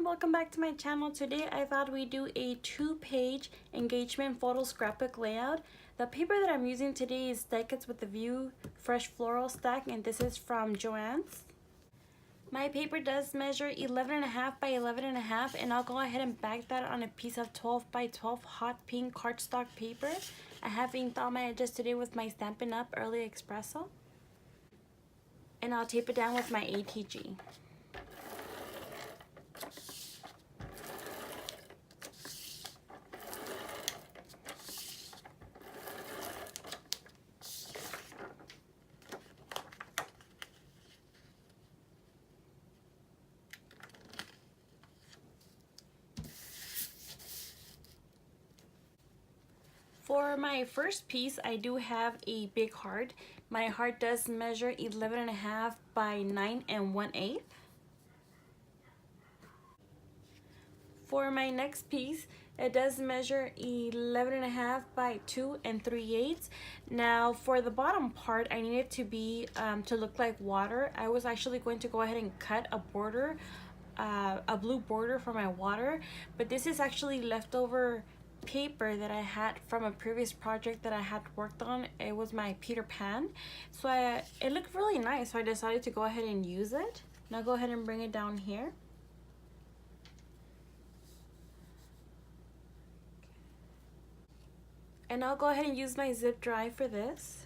everyone, welcome back to my channel. Today I thought we'd do a 2-page engagement photo scrapbook layout. The paper that I'm using today is Decades with the View Fresh Floral Stack, and this is from Joann's. My paper does measure 11.5 by 11.5, and I'll go ahead and bag that on a piece of 12 by 12 hot pink cardstock paper. I have inked all my edges today with my Stampin' Up! Early Espresso, and I'll tape it down with my ATG. For my first piece, I do have a big heart. My heart does measure 11.5 by 9 1/8. For my next piece, it does measure 11.5 by 2 3/8. Now for the bottom part, I need it to be to look like water. I was actually going to go ahead and cut a border, a blue border for my water, but this is actually leftover paper that I had from a previous project that I had worked on. It was my Peter Pan, so it looked really nice, so I decided to go ahead and use it. Now go ahead and bring it down here. And I'll go ahead and use my zip dry for this.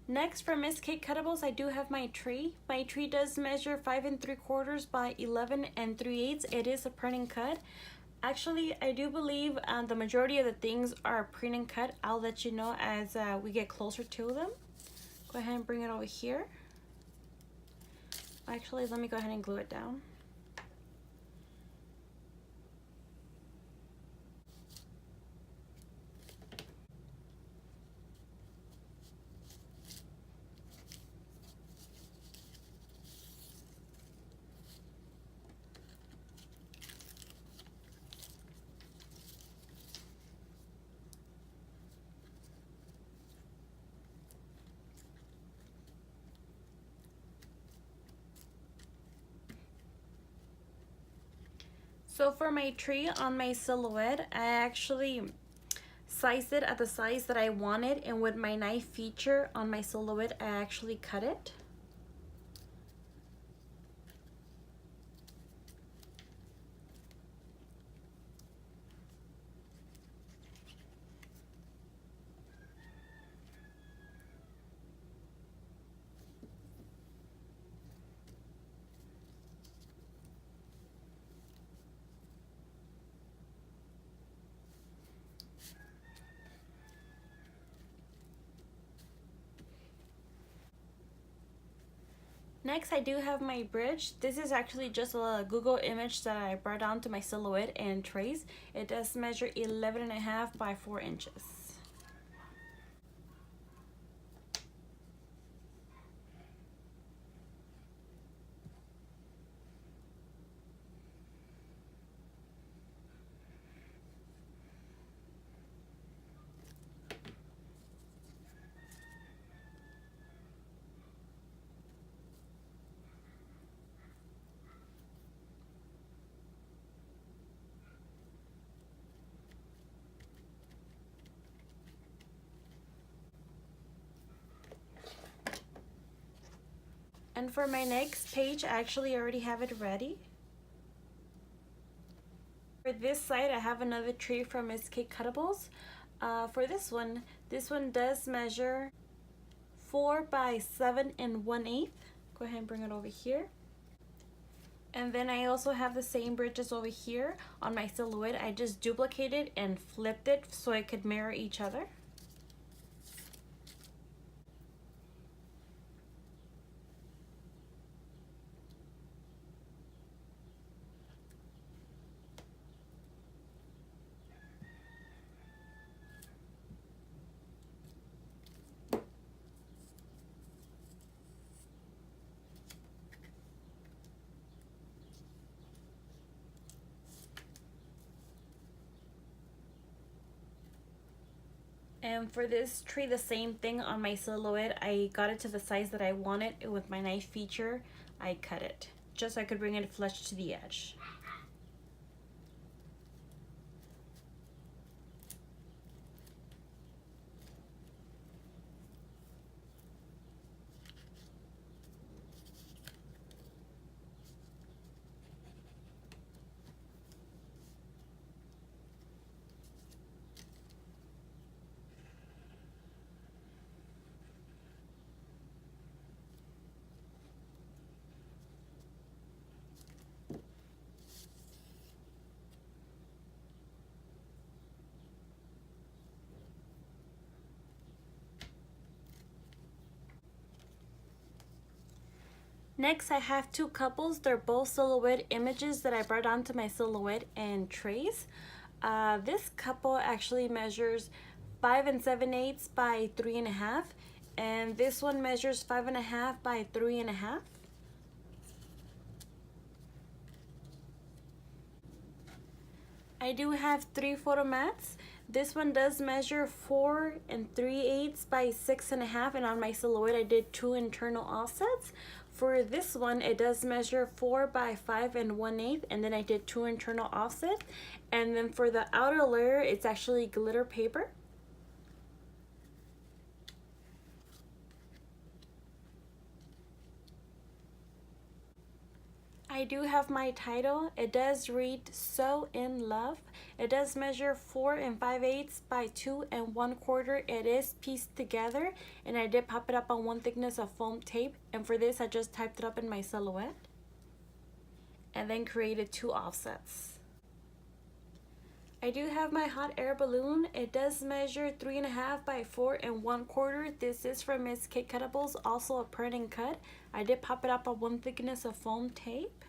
Next, for Miss Kate Cuttables, I do have my tree. My tree does measure 5 3/4 by 11 3/8. It is a print and cut. Actually, I do believe the majority of the things are print and cut. I'll let you know as we get closer to them. Go ahead and bring it over here. Actually, let me go ahead and glue it down. So for my tree on my silhouette, I actually sized it at the size that I wanted, and with my knife feature on my silhouette, I actually cut it. Next, I do have my bridge. This is actually just a Google image that I brought onto my silhouette and trace. It does measure 11.5 by 4 inches. And for my next page, I actually already have it ready. For this side, I have another tree from Miss K Cuttables. For this one does measure 4 by 7 1/8. Go ahead and bring it over here. And then I also have the same bridges over here on my silhouette. I just duplicated and flipped it so it could mirror each other. And for this tree, the same thing on my silhouette. I got it to the size that I wanted, and with my knife feature, I cut it just so I could bring it flush to the edge. Next, I have two couples. They're both silhouette images that I brought onto my silhouette and trays. This couple actually measures 5 7/8 by 3.5, and this one measures 5.5 by 3.5. I do have 3 photo mats. This one does measure 4 3/8 by 6.5, and on my silhouette I did 2 internal offsets. For this one, it does measure 4 by 5 1/8, and then I did 2 internal offsets. And then for the outer layer, it's actually glitter paper. I do have my title. It does read So in Love. It does measure 4 5/8 by 2 1/4. It is pieced together, and I did pop it up on 1 thickness of foam tape. And for this, I just typed it up in my silhouette and then created 2 offsets. I do have my hot air balloon. It does measure 3.5 by 4 1/4. This is from Miss K Cuttables, also a print and cut. I did pop it up on 1 thickness of foam tape.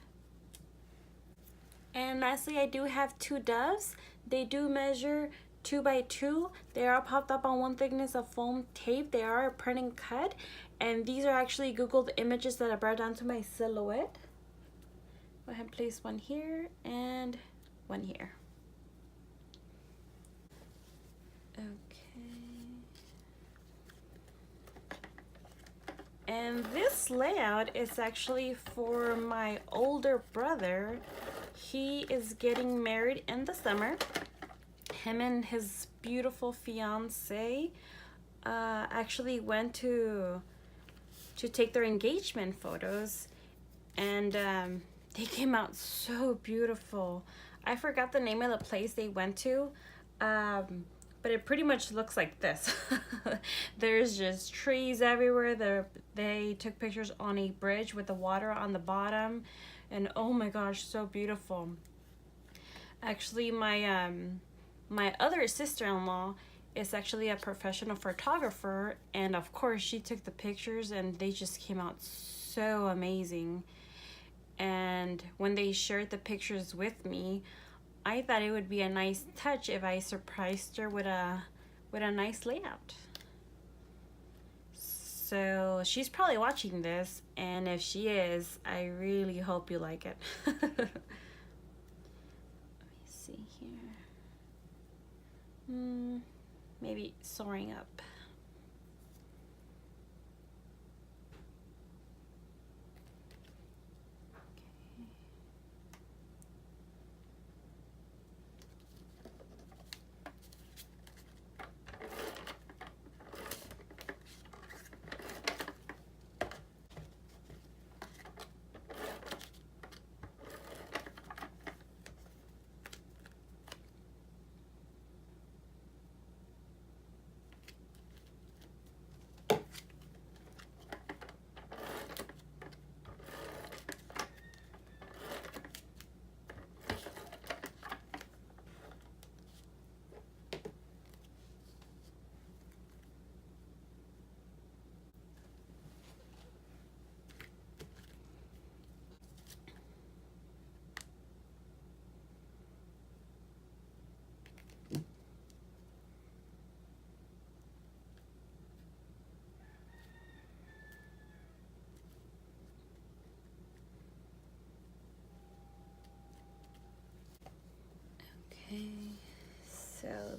And lastly, I do have 2 doves. They do measure 2 by 2. They are popped up on 1 thickness of foam tape. They are a print and cut. And these are actually Googled images that I brought onto my silhouette. Go ahead and place one here and one here. Okay. And this layout is actually for my older brother. He is getting married in the summer. Him and his beautiful fiance actually went to take their engagement photos, and they came out so beautiful. I forgot the name of the place they went to, but it pretty much looks like this. There's just trees everywhere. They took pictures on a bridge with the water on the bottom, and oh my gosh, so beautiful. Actually, my my other sister-in-law is actually a professional photographer, and of course she took the pictures, and they just came out so amazing. And when they shared the pictures with me, I thought it would be a nice touch if I surprised her with a nice layout. So she's probably watching this, and if she is, I really hope you like it. Let me see here. Maybe soaring up.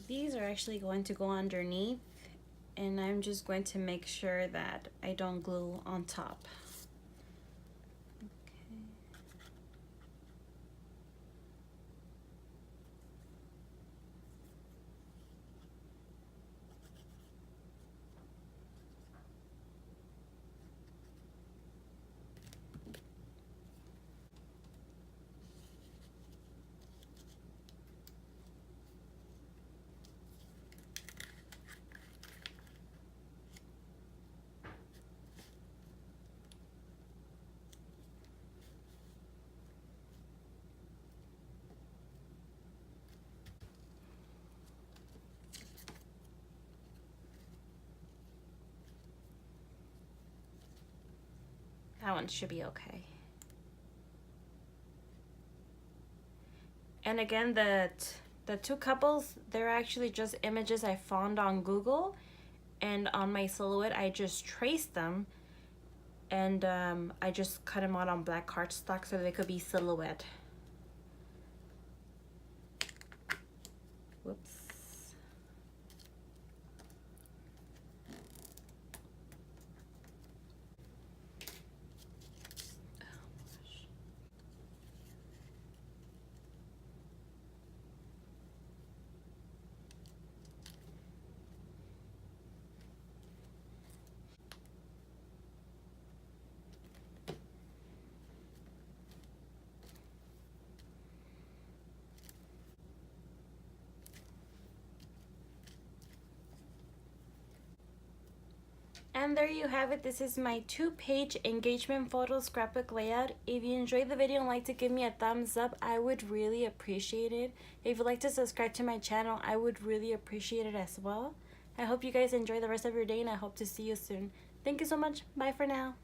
these are actually going to go underneath, and I'm just going to make sure that I don't glue on top. That one should be okay. And again, the two couples, they're actually just images I found on Google, and on my silhouette I just traced them, and I just cut them out on black cardstock so they could be silhouette. Whoops. And there you have it. This is my 2-page engagement photo scrapbook layout. If you enjoyed the video and like to give me a thumbs up, I would really appreciate it. If you'd like to subscribe to my channel, I would really appreciate it as well. I hope you guys enjoy the rest of your day, and I hope to see you soon. Thank you so much. Bye for now.